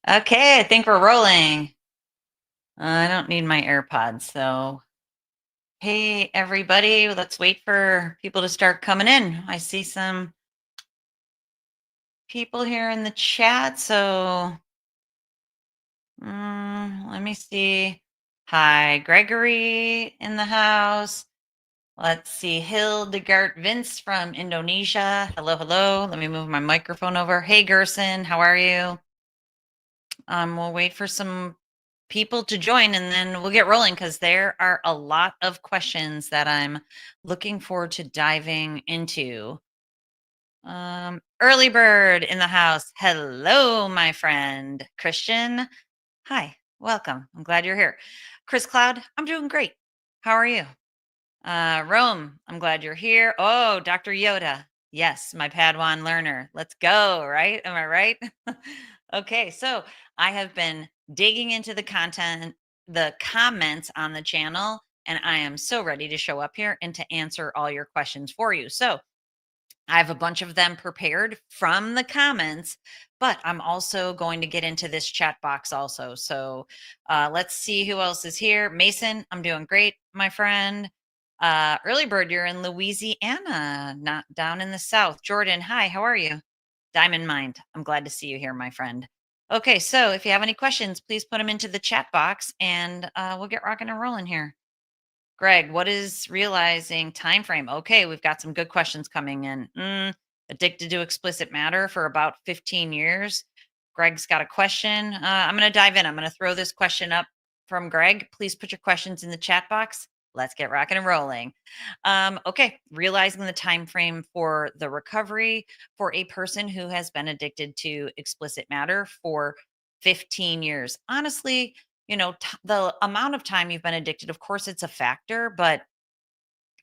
Okay, I think we're rolling. I don't need my AirPods, so hey everybody, let's wait for people to start coming in. I see some people here in the chat, so let me see. Hi, Gregory in the house. Let's see, Hildegard Vince from Indonesia. Hello, hello. Let me move my microphone over. Hey, Gerson, how are you? We'll wait for some people to join and then we'll get rolling because there are a lot of questions that I'm looking forward to diving into. Early bird in the house. Hello, my friend Christian. Hi, welcome. I'm glad you're here. Chris Cloud, I'm doing great. How are you? Rome, I'm glad you're here. Oh, Dr. Yoda. Yes, my Padawan learner. Let's go, right? Am I right? Okay, so I have been digging into the content, the comments on the channel, and I am so ready to show up here and to answer all your questions for you. So I have a bunch of them prepared from the comments, but I'm also going to get into this chat box also. So let's see who else is here. Mason, I'm doing great, my friend. Early Bird, you're in Louisiana, not down in the South. Jordan, hi, how are you? Diamond Mind, I'm glad to see you here, my friend. Okay, so if you have any questions, please put them into the chat box and we'll get rocking and rolling here. Greg, what is realizing time frame? Okay, we've got some good questions coming in. Addicted to explicit matter for about 15 years. Greg's got a question. I'm going to dive in. I'm going to throw this question up from Greg. Please put your questions in the chat box. Let's get rocking and rolling. Okay, realizing the time frame for the recovery for a person who has been addicted to explicit matter for 15 years. Honestly, the amount of time you've been addicted, of course, it's a factor, but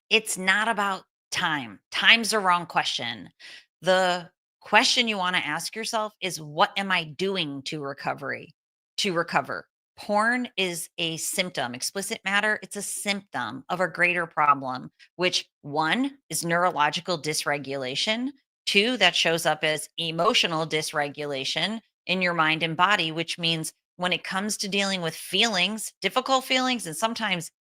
it's not about time. Time's the wrong question. The question you want to ask yourself is, what am I doing to recover? Porn is a symptom. Explicit matter, it's a symptom of a greater problem, which one is neurological dysregulation. Two, that shows up as emotional dysregulation in your mind and body, which means when it comes to dealing with feelings, difficult feelings, and sometimes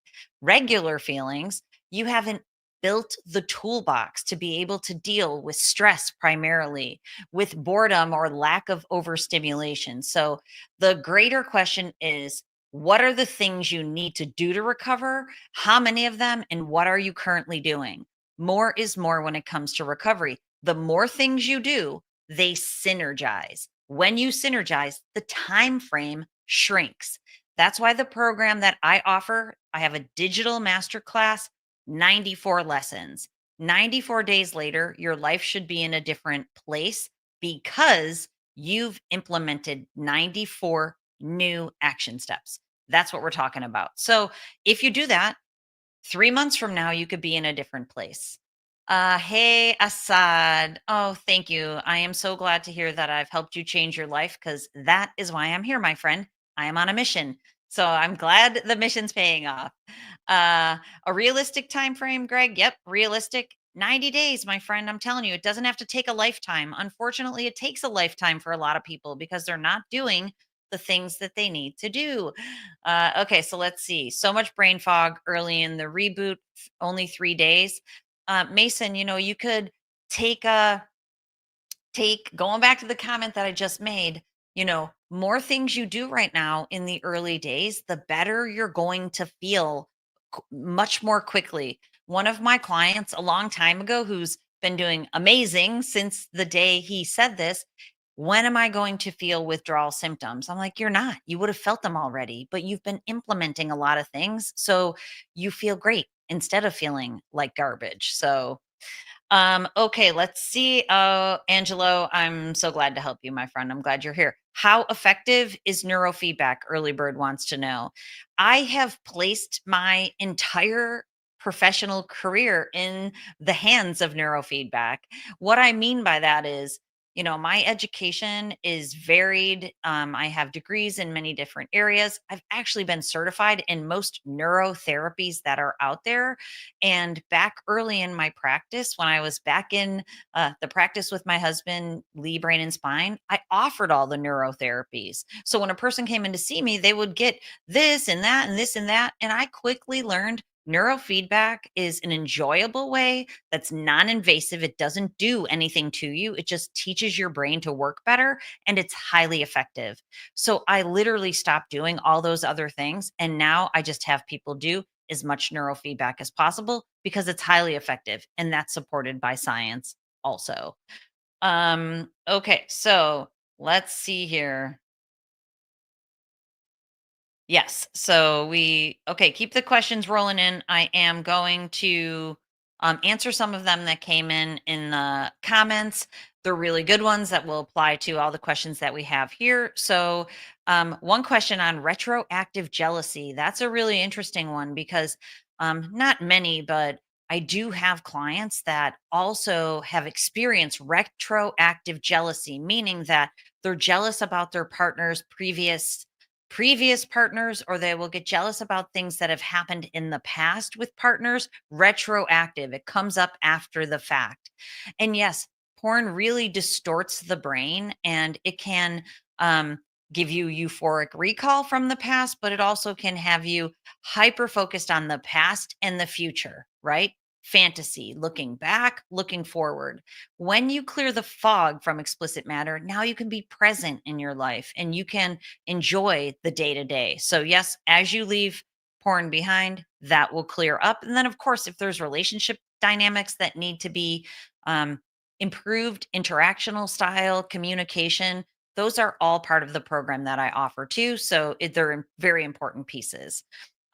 regular feelings, you haven't built the toolbox to be able to deal with stress primarily, with boredom or lack of overstimulation. So, the greater question is, what are the things you need to do to recover? How many of them? And what are you currently doing? More is more when it comes to recovery. The more things you do, they synergize. When you synergize, the time frame shrinks. That's why the program that I offer, I have a digital masterclass, 94 lessons. 94 days later, your life should be in a different place because you've implemented 94 new action steps. That's what we're talking about. So if you do that, 3 months from now, you could be in a different place. Hey, Assad. Oh, thank you. I am so glad to hear that I've helped you change your life because that is why I'm here, my friend. I am on a mission. So I'm glad the mission's paying off. Uh, a realistic time frame, Greg? Yep, realistic. 90 days, my friend. I'm telling you, it doesn't have to take a lifetime. Unfortunately, it takes a lifetime for a lot of people because they're not doing the things that they need to do. Okay, so let's see. So much brain fog early in the reboot, only 3 days. Mason, you could take a going back to the comment that I just made, more things you do right now in the early days, the better you're going to feel much more quickly. One of my clients a long time ago who's been doing amazing since the day he said this, when am I going to feel withdrawal symptoms? I'm like, you're not. You would have felt them already, but you've been implementing a lot of things. So you feel great instead of feeling like garbage. So okay, let's see. Angelo, I'm so glad to help you, my friend. I'm glad you're here. How effective is neurofeedback? Early Bird wants to know. I have placed my entire professional career in the hands of neurofeedback. What I mean by that is, My education is varied. I have degrees in many different areas. I've actually been certified in most neurotherapies that are out there. And back early in my practice, when I was back in the practice with my husband, Lee Brain and Spine, I offered all the neurotherapies. So when a person came in to see me, they would get this and that and this and that. And I quickly learned neurofeedback is an enjoyable way that's non-invasive. It doesn't do anything to you. It just teaches your brain to work better and it's highly effective. So I literally stopped doing all those other things and now I just have people do as much neurofeedback as possible because it's highly effective and that's supported by science also. Okay, so let's see here. Yes. So okay, keep the questions rolling in. I am going to answer some of them that came in the comments. They're really good ones that will apply to all the questions that we have here. So, one question on retroactive jealousy. That's a really interesting one because not many, but I do have clients that also have experienced retroactive jealousy, meaning that they're jealous about their partner's previous partners, or they will get jealous about things that have happened in the past with partners. Retroactive, it comes up after the fact. And yes, porn really distorts the brain and it can um, give you euphoric recall from the past, but it also can have you hyper focused on the past and the future, right? Fantasy, looking back, looking forward. When you clear the fog from explicit matter, now you can be present in your life and you can enjoy the day to day. So, yes, as you leave porn behind, that will clear up. And then, of course, if there's relationship dynamics that need to be um, improved, interactional style, communication, those are all part of the program that I offer too. So, they're very important pieces.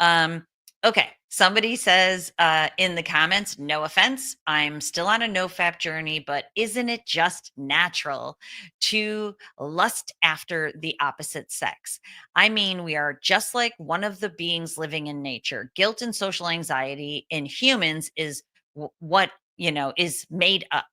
Um, okay. Somebody says in the comments, no offense, I'm still on a no-fap journey, but isn't it just natural to lust after the opposite sex? I mean, we are just like one of the beings living in nature. Guilt and social anxiety in humans is what, is made up.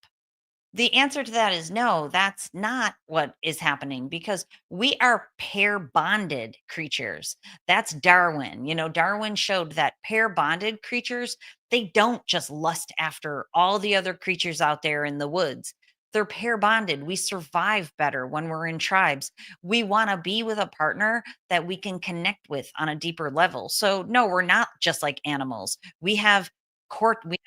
The answer to that is no, that's not what is happening because we are pair bonded creatures. That's Darwin. Darwin showed that pair bonded creatures, they don't just lust after all the other creatures out there in the woods. They're pair bonded. We survive better when we're in tribes. We want to be with a partner that we can connect with on a deeper level. So, no, we're not just like animals. We have we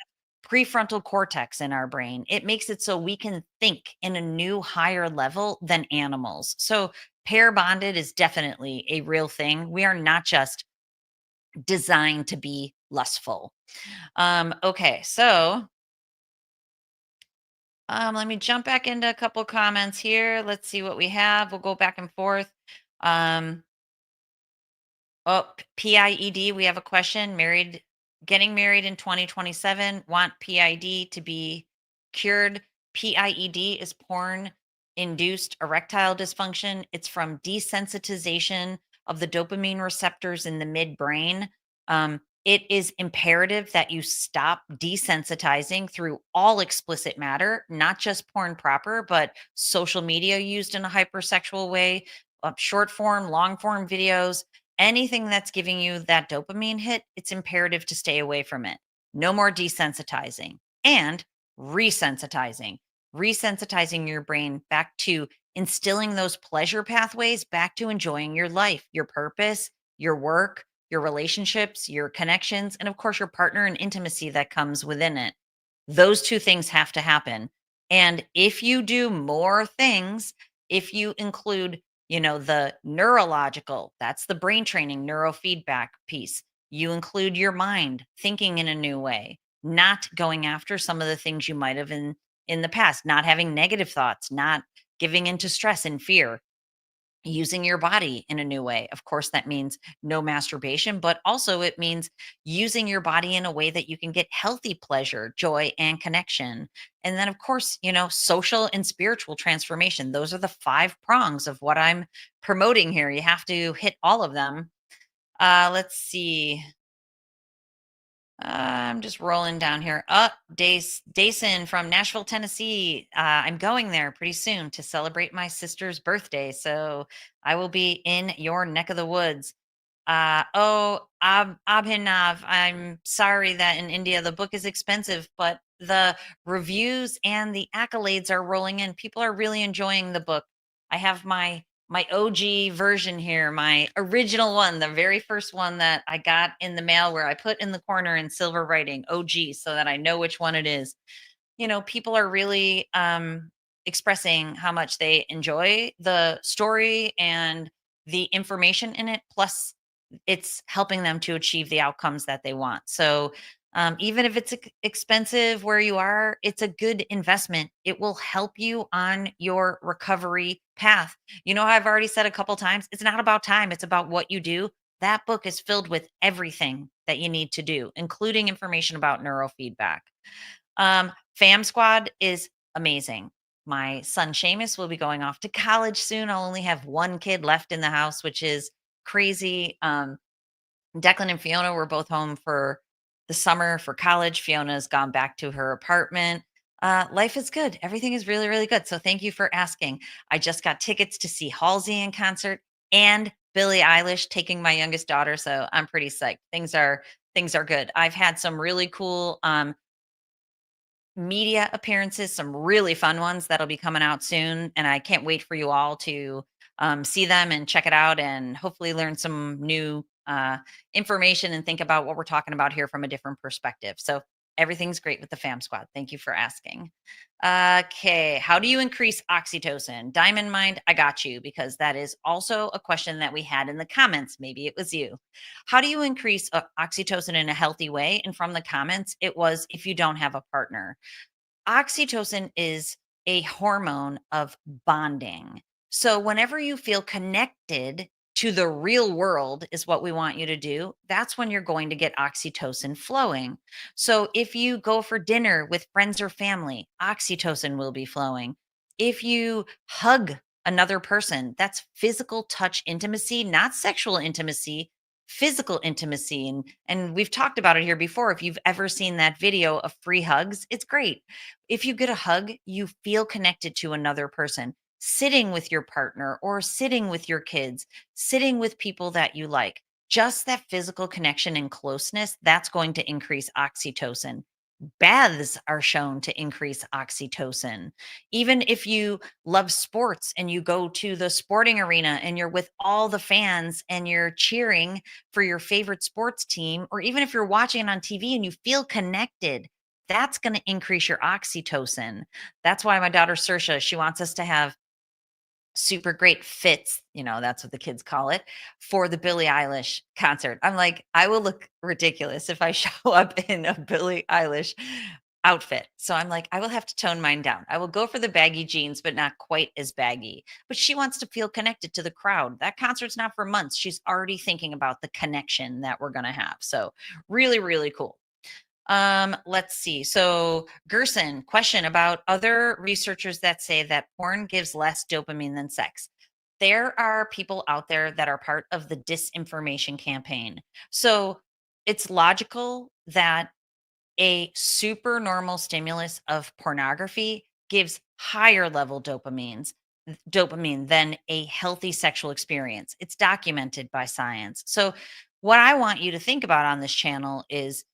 prefrontal cortex in our brain. It makes it so we can think in a new higher level than animals. So pair bonded is definitely a real thing. We are not just designed to be lustful. Okay, so let me jump back into a couple comments here. Let's see what we have. We'll go back and forth. Um, Oh, PIED, we have a question. Getting married in 2027, want PID to be cured. PIED is porn induced erectile dysfunction. It's from desensitization of the dopamine receptors in the midbrain. It is imperative that you stop desensitizing through all explicit matter, not just porn proper, but social media used in a hypersexual way, short form, long form videos. Anything that's giving you that dopamine hit, it's imperative to stay away from it. No more desensitizing and resensitizing, resensitizing your brain back to instilling those pleasure pathways, back to enjoying your life, your purpose, your work, your relationships, your connections, and of course, your partner and intimacy that comes within it. Those two things have to happen. And if you do more things, if you include the neurological, that's the brain training, neurofeedback piece. You include your mind thinking in a new way, not going after some of the things you might have in the past, not having negative thoughts, not giving into stress and fear, using your body in a new way. Of course, that means no masturbation, but also it means using your body in a way that you can get healthy pleasure, joy, and connection. And then, of course, social and spiritual transformation. Those are the five prongs of what I'm promoting here. You have to hit all of them. Let's see. I'm just rolling down here. Dason from Nashville, Tennessee. I'm going there pretty soon to celebrate my sister's birthday. So I will be in your neck of the woods. Abhinav, I'm sorry that in India the book is expensive, but the reviews and the accolades are rolling in. People are really enjoying the book. I have my OG version here, my original one, the very first one that I got in the mail, where I put in the corner in silver writing OG so that I know which one it is. People are really expressing how much they enjoy the story and the information in it. Plus, it's helping them to achieve the outcomes that they want. So, even if it's expensive where you are, it's a good investment. It will help you on your recovery path. I've already said a couple times, it's not about time, it's about what you do. That book is filled with everything that you need to do, including information about neurofeedback. Fam Squad is amazing. My son Seamus will be going off to college soon. I'll only have one kid left in the house, which is crazy. Declan and Fiona were both home for the summer for college. Fiona's gone back to her apartment. Life is good. Everything is really, really good. So thank you for asking. I just got tickets to see Halsey in concert and Billie Eilish taking my youngest daughter. So I'm pretty psyched. Things are good. I've had some really cool media appearances, some really fun ones that'll be coming out soon. And I can't wait for you all to see them and check it out and hopefully learn some new information and think about what we're talking about here from a different perspective. So everything's great with the fam squad. Thank you for asking. Okay. How do you increase oxytocin? Diamond Mind, I got you, because that is also a question that we had in the comments. Maybe it was you. How do you increase oxytocin in a healthy way? And from the comments, it was if you don't have a partner. Oxytocin is a hormone of bonding. So whenever you feel connected to the real world, is what we want you to do, that's when you're going to get oxytocin flowing. So if you go for dinner with friends or family, oxytocin will be flowing. If you hug another person, that's physical touch intimacy, not sexual intimacy, physical intimacy. And we've talked about it here before. If you've ever seen that video of free hugs, it's great. If you get a hug, you feel connected to another person. Sitting with your partner or sitting with your kids, sitting with people that you like, just that physical connection and closeness, that's going to increase oxytocin. Baths are shown to increase oxytocin. Even if you love sports and you go to the sporting arena and you're with all the fans and you're cheering for your favorite sports team, or even if you're watching it on TV and you feel connected, that's going to increase your oxytocin. That's why my daughter Sersha, she wants us to have super great fits, that's what the kids call it, for the Billie Eilish concert. I'm like, I will look ridiculous if I show up in a Billie Eilish outfit. So I'm like, I will have to tone mine down. I will go for the baggy jeans, but not quite as baggy. But she wants to feel connected to the crowd. That concert's not for months. She's already thinking about the connection that we're going to have. So really, really cool. Let's see. So Gerson, question about other researchers that say that porn gives less dopamine than sex. There are people out there that are part of the disinformation campaign. So it's logical that a super normal stimulus of pornography gives higher level dopamine than a healthy sexual experience. It's documented by science. So what I want you to think about on this channel is,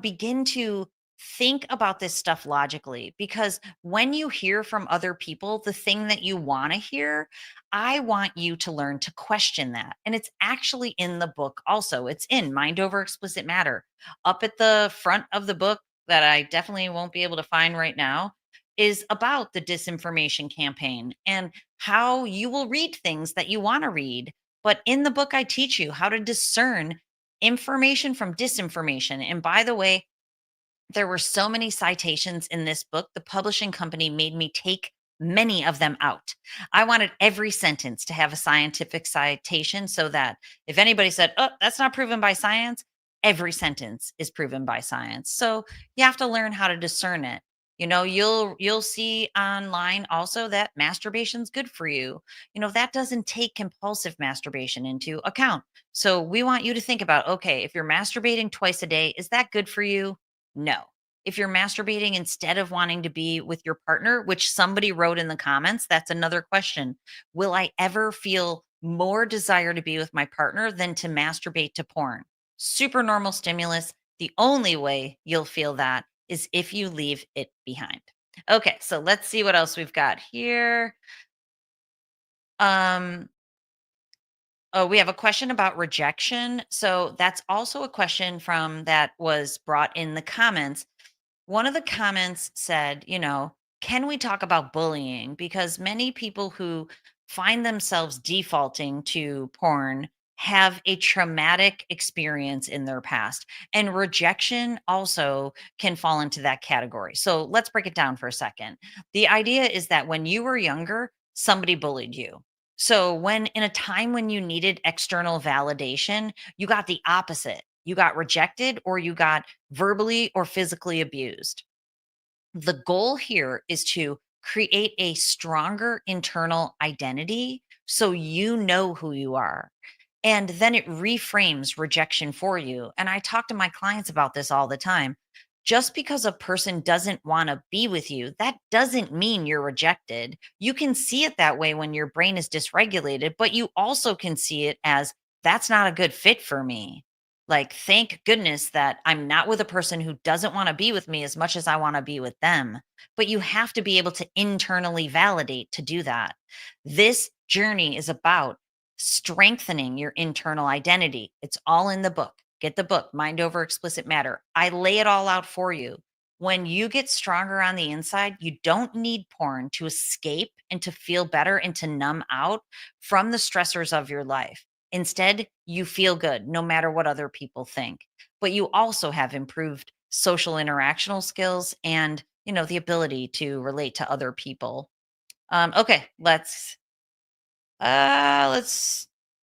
begin to think about this stuff logically, because when you hear from other people the thing that you want to hear, I want you to learn to question that. And it's actually in the book also. It's in Mind Over Explicit Matter. Up at the front of the book, that I definitely won't be able to find right now, is about the disinformation campaign and how you will read things that you want to read. But in the book, I teach you how to discern information from disinformation. And by the way, there were so many citations in this book, the publishing company made me take many of them out. I wanted every sentence to have a scientific citation so that if anybody said, oh, that's not proven by science, every sentence is proven by science. So you have to learn how to discern it. You'll see online also that masturbation's good for you. That doesn't take compulsive masturbation into account. So we want you to think about, okay, if you're masturbating twice a day, is that good for you? No. If you're masturbating instead of wanting to be with your partner, which somebody wrote in the comments, that's another question. Will I ever feel more desire to be with my partner than to masturbate to porn? Super normal stimulus. The only way you'll feel that is if you leave it behind. Okay, so let's see what else we've got here. Um, oh, we have a question about rejection. So that's also a question from that was brought in the comments. One of the comments said, can we talk about bullying? Because many people who find themselves defaulting to porn have a traumatic experience in their past. And rejection also can fall into that category. So let's break it down for a second. The idea is that when you were younger, somebody bullied you. So when in a time when you needed external validation, you got the opposite. You got rejected or you got verbally or physically abused. The goal here is to create a stronger internal identity so you know who you are. And then it reframes rejection for you. And I talk to my clients about this all the time. Just because a person doesn't want to be with you, that doesn't mean you're rejected. You can see it that way when your brain is dysregulated, but you also can see it as that's not a good fit for me. Like, thank goodness that I'm not with a person who doesn't want to be with me as much as I want to be with them. But you have to be able to internally validate to do that. This journey is about strengthening your internal identity. It's all in the book. Get the book, Mind Over Explicit Matter. I lay it all out for you. When you get stronger on the inside, you don't need porn to escape and to feel better and to numb out from the stressors of your life. Instead, you feel good no matter what other people think. But you also have improved social interactional skills and, the ability to relate to other people. Okay, let's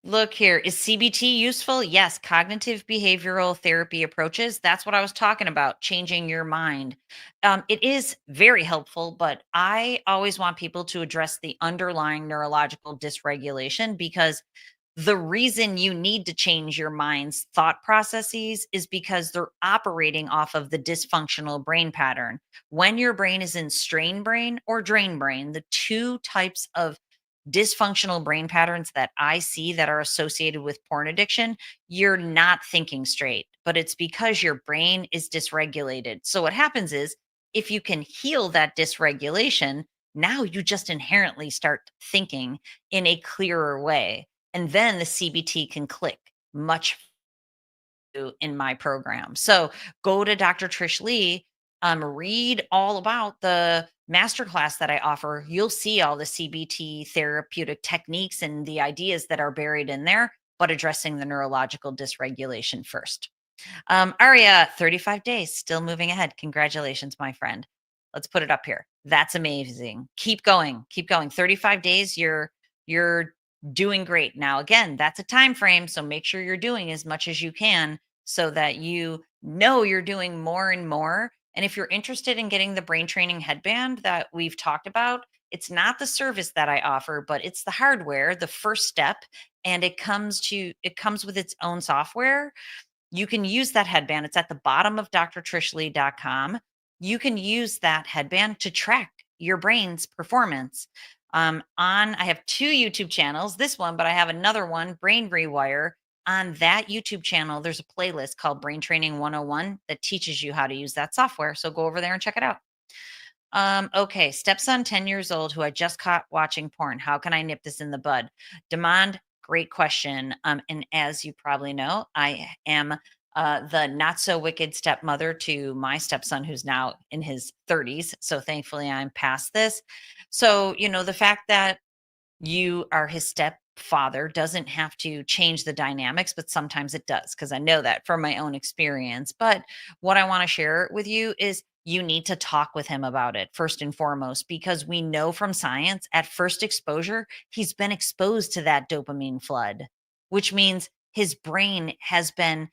look here. Is CBT useful? Yes, cognitive behavioral therapy approaches. That's what I was talking about, changing your mind. It is very helpful, but I always want people to address the underlying neurological dysregulation because the reason you need to change your mind's thought processes is because they're operating off of the dysfunctional brain pattern. When your brain is in strain brain or drain brain, the two types of dysfunctional brain patterns that I see that are associated with porn addiction, you're not thinking straight, but it's because your brain is dysregulated. So, what happens is if you can heal that dysregulation, now you just inherently start thinking in a clearer way. And then the CBT can click much in my program. So go to Dr. Trish Leigh, read all about the masterclass that I offer. You'll see all the CBT therapeutic techniques and the ideas that are buried in there, but addressing the neurological dysregulation first. Aria, 35 days, still moving ahead. Congratulations, my friend. Let's put it up here. That's amazing. Keep going. Keep going. 35 days, you're doing great. Now, again, that's a time frame, so make sure you're doing as much as you can so that you know you're doing more and more. And if you're interested in getting the brain training headband that we've talked about, it's not the service that I offer, but it's the hardware, the first step, and it comes with its own software. You can use that headband. It's at the bottom of drtrishleigh.com. You can use that headband to track your brain's performance. I have two YouTube channels, this one, but I have another one, Brain Rewire. On that YouTube channel, there's a playlist called Brain Training 101 that teaches you how to use that software. So go over there and check it out. Okay, stepson, 10 years old, who I just caught watching porn. How can I nip this in the bud? Demand, great question. And as you probably know, I am the not so wicked stepmother to my stepson, who's now in his 30s. So thankfully, I'm past this. So, the fact that you are his stepfather doesn't have to change the dynamics, but sometimes it does, because I know that from my own experience. But what I want to share with you is you need to talk with him about it first and foremost, because we know from science at first exposure, he's been exposed to that dopamine flood, which means his brain has been,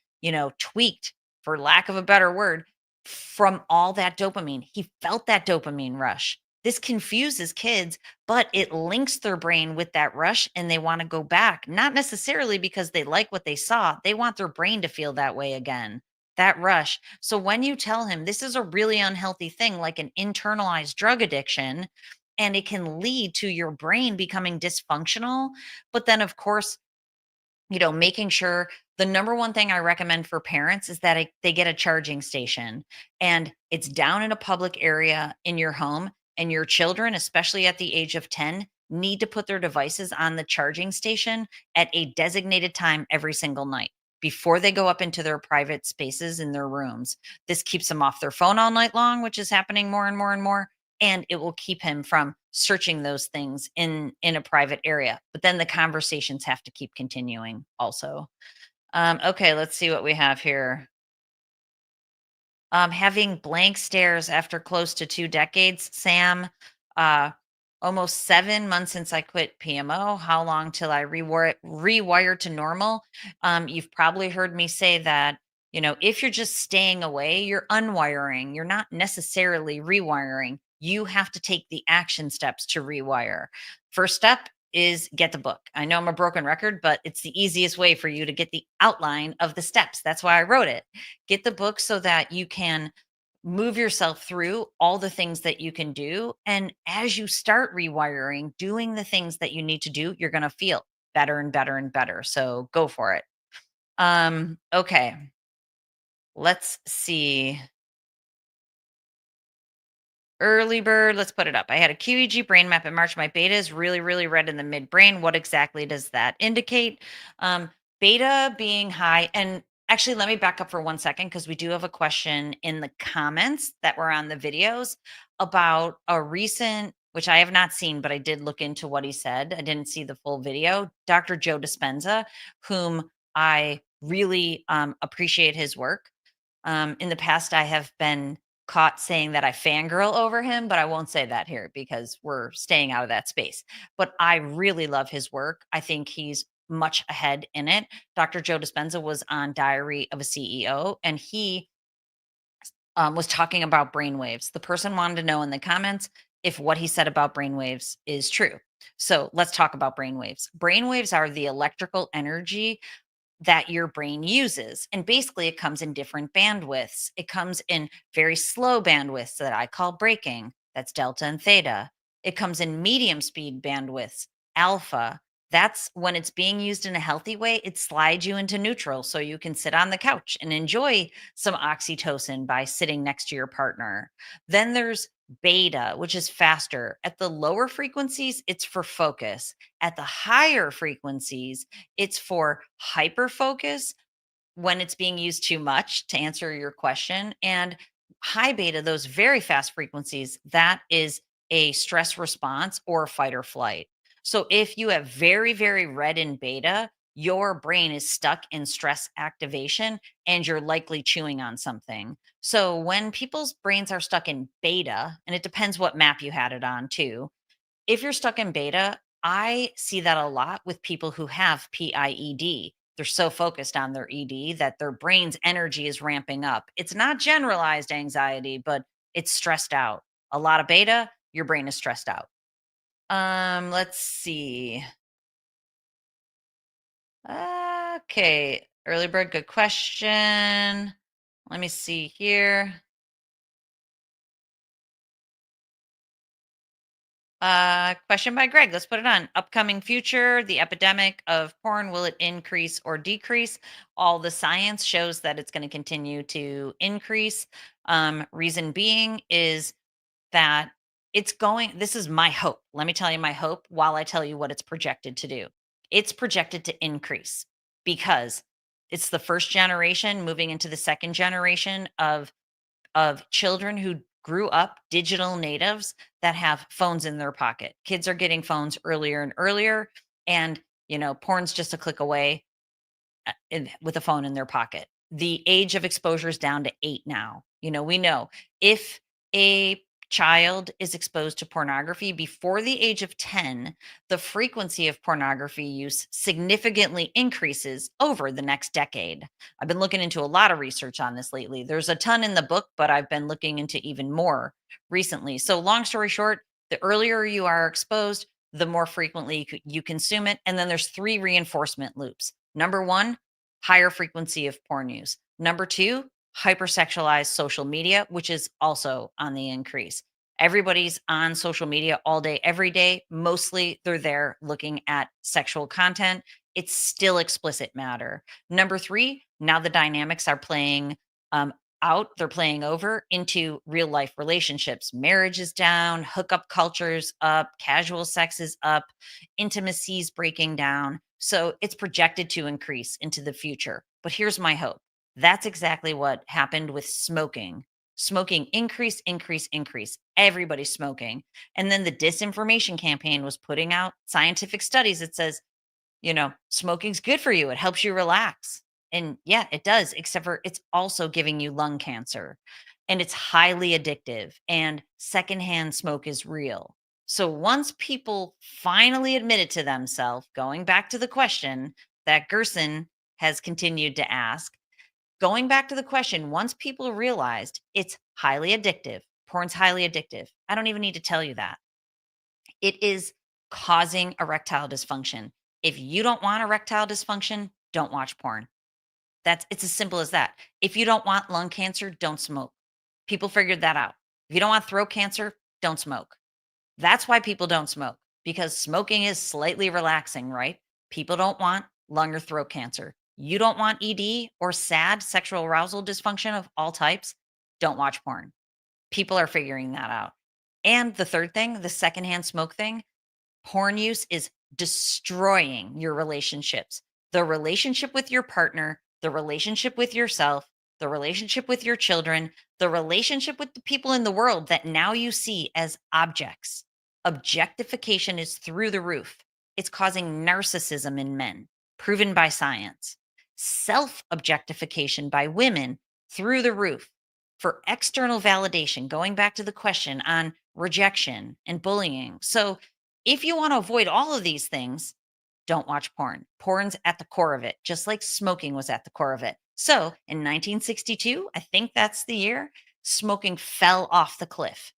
tweaked, for lack of a better word, from all that dopamine. He felt that dopamine rush. This confuses kids, but it links their brain with that rush and they want to go back, not necessarily because they like what they saw. They want their brain to feel that way again, that rush. So when you tell him this is a really unhealthy thing, like an internalized drug addiction, and it can lead to your brain becoming dysfunctional. But then, of course, making sure the number one thing I recommend for parents is that they get a charging station and it's down in a public area in your home. And your children, especially at the age of 10, need to put their devices on the charging station at a designated time every single night before they go up into their private spaces in their rooms. This keeps them off their phone all night long, which is happening more and more and more, and it will keep him from searching those things in a private area. But then the conversations have to keep continuing also. Okay, let's see what we have here. Having blank stares after close to 2 decades, Sam. Uh, Almost 7 months since I quit PMO. How long till I rewire to normal? You've probably heard me say that, if you're just staying away, you're unwiring. You're not necessarily rewiring. You have to take the action steps to rewire. First step is get the book. I know I'm a broken record, but it's the easiest way for you to get the outline of the steps. That's why I wrote it. Get the book so that you can move yourself through all the things that you can do. And as you start rewiring, doing the things that you need to do, you're going to feel better and better and better. So go for it. Okay. Let's see. Early bird, let's put it up. I had a QEG brain map in March. My beta is really, really red in the midbrain. What exactly does that indicate? Beta being high. And actually, let me back up for 1 second because we do have a question in the comments that were on the videos about a recent, which I have not seen, but I did look into what he said. I didn't see the full video. Dr. Joe Dispenza, whom I really appreciate his work. In the past, I have been caught saying that I fangirl over him, but I won't say that here because we're staying out of that space. But I really love his work. I think he's much ahead in it. Dr. Joe Dispenza was on Diary of a CEO, and he was talking about brainwaves. The person wanted to know in the comments if what he said about brainwaves is true. So let's talk about brainwaves. Brainwaves are the electrical energy that your brain uses. And basically, it comes in different bandwidths. It comes in very slow bandwidths that I call braking. That's delta and theta. It comes in medium speed bandwidths, alpha. That's when it's being used in a healthy way, it slides you into neutral so you can sit on the couch and enjoy some oxytocin by sitting next to your partner. Then there's beta, which is faster. At the lower frequencies, it's for focus. At the higher frequencies, it's for hyper focus when it's being used too much, to answer your question. And high beta, those very fast frequencies, that is a stress response or fight or flight. So if you have very, very red in beta, your brain is stuck in stress activation and you're likely chewing on something. So when people's brains are stuck in beta, and it depends what map you had it on too, if you're stuck in beta, I see that a lot with people who have PIED. They're so focused on their ED that their brain's energy is ramping up. It's not generalized anxiety, but it's stressed out. A lot of beta, your brain is stressed out. Let's see. Okay, early bird, good question. Let me see here. Question by Greg. Let's put it on. Upcoming future, the epidemic of porn, will it increase or decrease? All the science shows that it's going to continue to increase. Reason being is that this is my hope. Let me tell you my hope while I tell you what it's projected to do. It's projected to increase because it's the first generation moving into the second generation of children who grew up digital natives that have phones in their pocket. Kids are getting phones earlier and earlier, and porn's just a click away with a phone in their pocket. The age of exposure is down to 8 now. We know if a child is exposed to pornography before the age of 10, the frequency of pornography use significantly increases over the next decade. I've been looking into a lot of research on this lately. There's a ton in the book, but I've been looking into even more recently. So, long story short, the earlier you are exposed, the more frequently you consume it. And then there's three reinforcement loops. Number one, higher frequency of porn use. Number two, hypersexualized social media, which is also on the increase. Everybody's on social media all day, every day. Mostly they're there looking at sexual content. It's still explicit matter. Number three, now the dynamics are playing out, they're playing over into real life relationships. Marriage is down, hookup culture's up, casual sex is up, intimacy's breaking down. So it's projected to increase into the future. But here's my hope. That's exactly what happened with smoking. Smoking increase, increase, increase. Everybody's smoking. And then the disinformation campaign was putting out scientific studies that says, smoking's good for you. It helps you relax. And yeah, it does, except for it's also giving you lung cancer and it's highly addictive and secondhand smoke is real. So once people finally admitted to themselves, going back to the question that Gerson has continued to ask, going back to the question, once people realized it's highly addictive, porn's highly addictive. I don't even need to tell you that. It is causing erectile dysfunction. If you don't want erectile dysfunction, don't watch porn. It's as simple as that. If you don't want lung cancer, don't smoke. People figured that out. If you don't want throat cancer, don't smoke. That's why people don't smoke, because smoking is slightly relaxing, right? People don't want lung or throat cancer. You don't want ED or SAD, sexual arousal dysfunction of all types, don't watch porn. People are figuring that out. And the third thing, the secondhand smoke thing, porn use is destroying your relationships, the relationship with your partner, the relationship with yourself, the relationship with your children, the relationship with the people in the world that now you see as objects. Objectification is through the roof. It's causing narcissism in men, proven by science. Self objectification by women through the roof. For external validation, going back to the question on rejection and bullying. So, if you want to avoid all of these things, don't watch porn. Porn's at the core of it, just like smoking was at the core of it. So in 1962, I think that's the year, smoking fell off the cliff.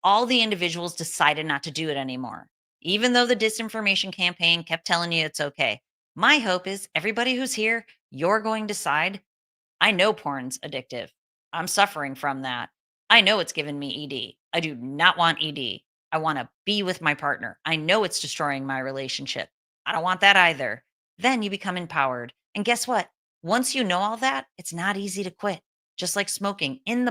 All the individuals decided not to do it anymore, even though the disinformation campaign kept telling you it's okay. My hope is everybody who's here, you're going to decide, I know porn's addictive. I'm suffering from that. I know it's given me ED. I do not want ED. I want to be with my partner. I know it's destroying my relationship. I don't want that either. Then you become empowered. And guess what? Once you know all that, it's not easy to quit. Just like smoking. In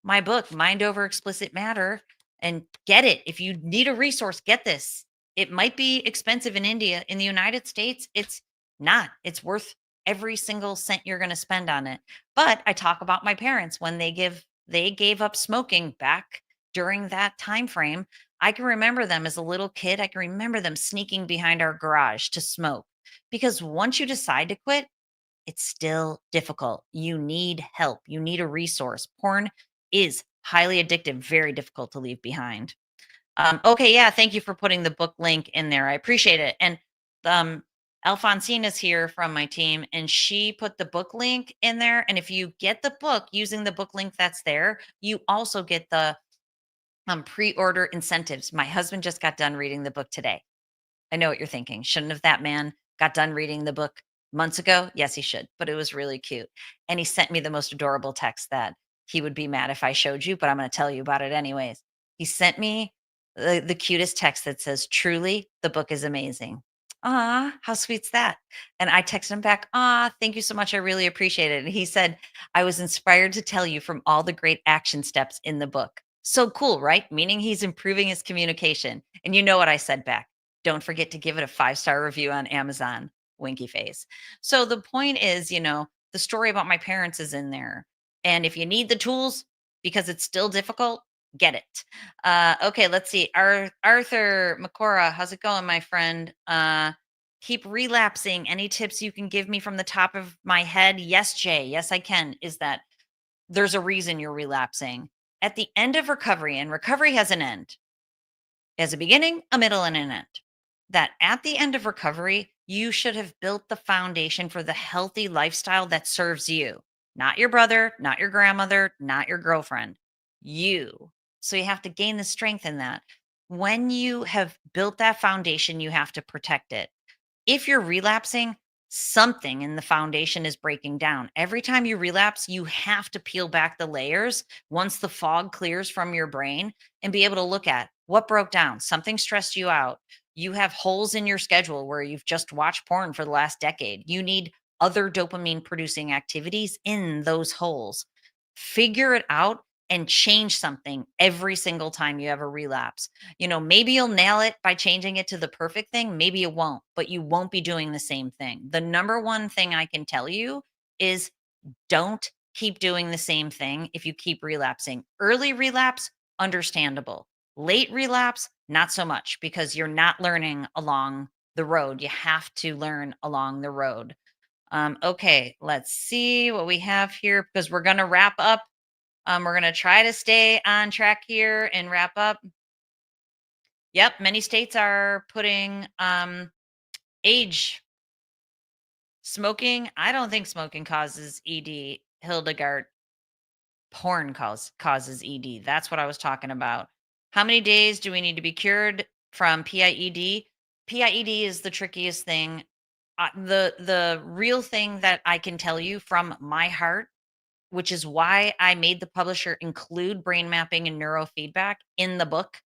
my book, Mind Over Explicit Matter, and get it. If you need a resource, get this. It might be expensive in India. In the United States, it's not. It's worth every single cent you're going to spend on it. But I talk about my parents when they gave up smoking back during that time frame. I can remember them as a little kid. I can remember them sneaking behind our garage to smoke, because once you decide to quit, it's still difficult. You need help. You need a resource. Porn is highly addictive, very difficult to leave behind. Okay, yeah, thank you for putting the book link in there. I appreciate it. And um, Alfonsina's here from my team, and she put the book link in there. And if you get the book using the book link that's there, you also get the pre-order incentives. My husband just got done reading the book today. I know what you're thinking. Shouldn't have that man got done reading the book months ago? Yes, he should, but it was really cute. And he sent me the most adorable text that he would be mad if I showed you, but I'm going to tell you about it anyways. He sent me the cutest text that says, "Truly, the book is amazing." Ah, how sweet's that? And I texted him back, "Ah, thank you so much. I really appreciate it." And he said, "I was inspired to tell you from all the great action steps in the book." So cool, right? Meaning he's improving his communication. And you know what I said back? Don't forget to give it a 5-star review on Amazon. Winky face. So the point is, the story about my parents is in there. And if you need the tools because it's still difficult, get it. Okay, let's see. Arthur Makora, how's it going, my friend? Keep relapsing. Any tips you can give me from the top of my head? Yes, Jay. Yes, I can. Is that there's a reason you're relapsing. At the end of recovery, and recovery has an end, it has a beginning, a middle, and an end. That at the end of recovery, you should have built the foundation for the healthy lifestyle that serves you, not your brother, not your grandmother, not your girlfriend, you. So you have to gain the strength in that. When you have built that foundation, you have to protect it. If you're relapsing, something in the foundation is breaking down. Every time you relapse, you have to peel back the layers once the fog clears from your brain and be able to look at what broke down. Something stressed you out. You have holes in your schedule where you've just watched porn for the last decade. You need other dopamine producing activities in those holes. Figure it out and change something every single time you have a relapse. Maybe you'll nail it by changing it to the perfect thing. Maybe you won't, but you won't be doing the same thing. The number one thing I can tell you is don't keep doing the same thing if you keep relapsing. Early relapse, understandable. Late relapse, not so much because you're not learning along the road. You have to learn along the road. Okay, let's see what we have here because we're going to wrap up. We're going to try to stay on track here and wrap up. Yep, many states are putting age smoking. I don't think smoking causes ED. Hildegard, porn causes ED. That's what I was talking about. How many days do we need to be cured from PIED? PIED is the trickiest thing. The real thing that I can tell you from my heart, which is why I made the publisher include brain mapping and neurofeedback in the book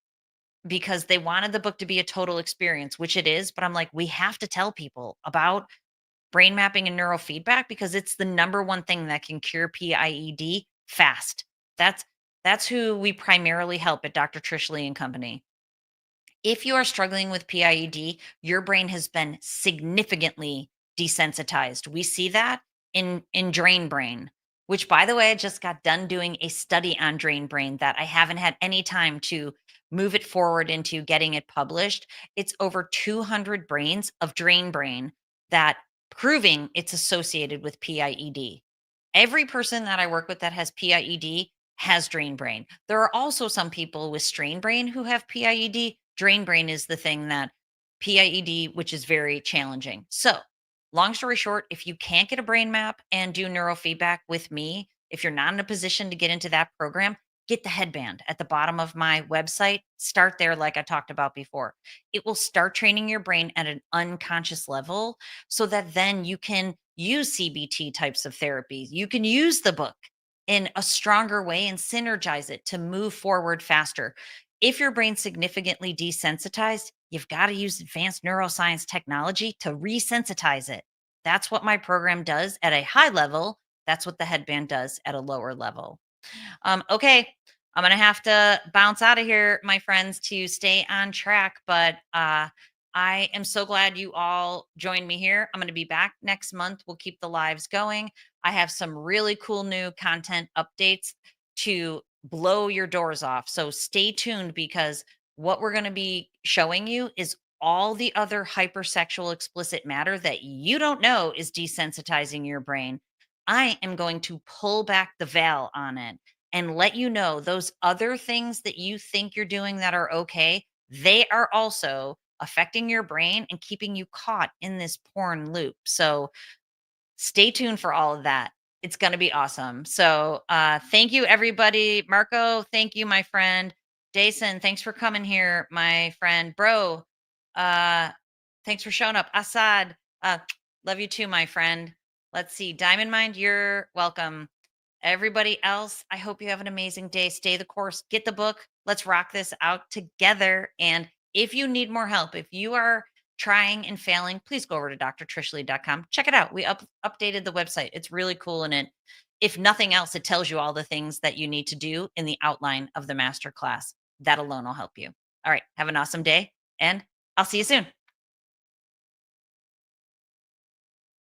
because they wanted the book to be a total experience, which it is. But I'm like, we have to tell people about brain mapping and neurofeedback because it's the number one thing that can cure PIED fast. That's that's who we primarily help at Dr. Trish Leigh and Company. If you are struggling with PIED, your brain has been significantly desensitized. We see that in drain brain, which by the way, I just got done doing a study on drain brain that I haven't had any time to move it forward into getting it published. It's over 200 brains of drain brain that proving it's associated with PIED. Every person that I work with that has PIED has drain brain. There are also some people with strain brain who have PIED. Drain brain is the thing that PIED, which is very challenging. So, long story short, if you can't get a brain map and do neurofeedback with me, if you're not in a position to get into that program, get the headband at the bottom of my website. Start there, like I talked about before. It will start training your brain at an unconscious level so that then you can use CBT types of therapies. You can use the book in a stronger way and synergize it to move forward faster. If your brain's significantly desensitized, you've got to use advanced neuroscience technology to resensitize it. That's what my program does at a high level. That's what the headband does at a lower level. Okay, I'm gonna have to bounce out of here, my friends, to stay on track. But I am so glad you all joined me here. I'm gonna be back next month. We'll keep the lives going. I have some really cool new content updates to blow your doors off. So stay tuned because what we're gonna be showing you is all the other hypersexual explicit matter that you don't know is desensitizing your brain. I am going to pull back the veil on it and let you know those other things that you think you're doing that are okay, they are also affecting your brain and keeping you caught in this porn loop. So stay tuned for all of that. It's going to be awesome. So thank you, everybody. Marco, thank you, my friend. Jason, thanks for coming here, my friend. Bro, uh, thanks for showing up. Assad, love you too, my friend. Let's see. Diamond Mind, you're welcome. Everybody else, I hope you have an amazing day. Stay the course, get the book. Let's rock this out together. And if you need more help, if you are trying and failing, please go over to drtrishleigh.com. Check it out. We updated the website. It's really cool. And if nothing else, it tells you all the things that you need to do in the outline of the masterclass. That alone will help you. All right. Have an awesome day. And I'll see you soon.